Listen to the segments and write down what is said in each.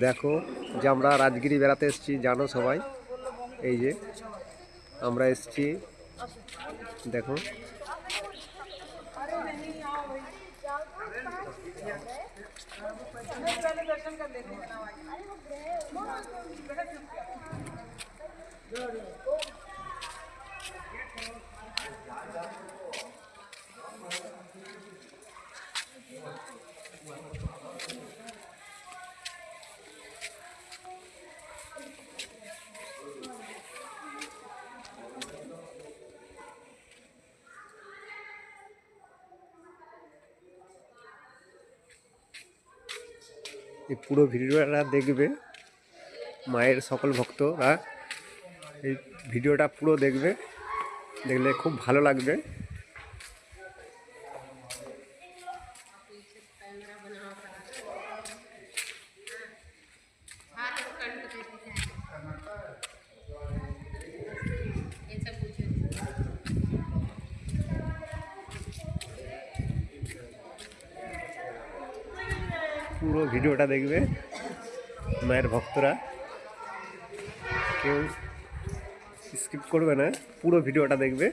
দেখো যে আমরা রাজগিরি বেড়াতে এসেছি, জানো সবাই। এই যে আমরা এসেছি, দেখো এই পুরো ভিডিওটা দেখবে মায়ের সকল ভক্তরা। এই ভিডিওটা পুরো দেখবে, দেখলে খুব ভালো লাগবে। পুরো ভিডিওটা দেখবে মায়ের ভক্তরা, কেউ স্কিপ করবে না, পুরো ভিডিওটা দেখবে,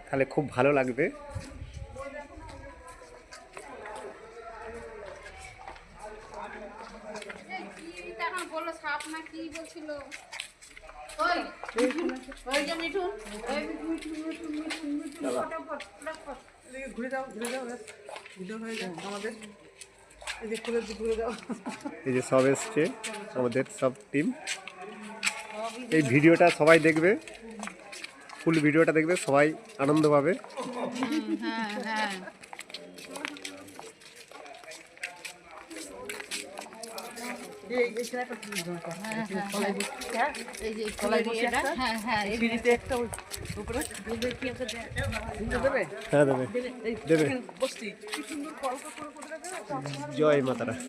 তাহলে খুব ভালো লাগবে। এই যে সব এসছে আমাদের সব টিম। এই ভিডিওটা সবাই দেখবে, ফুল ভিডিওটা দেখবে, সবাই আনন্দ পাবে। হ্যাঁ দেবে দেবে। জয় মাতারা।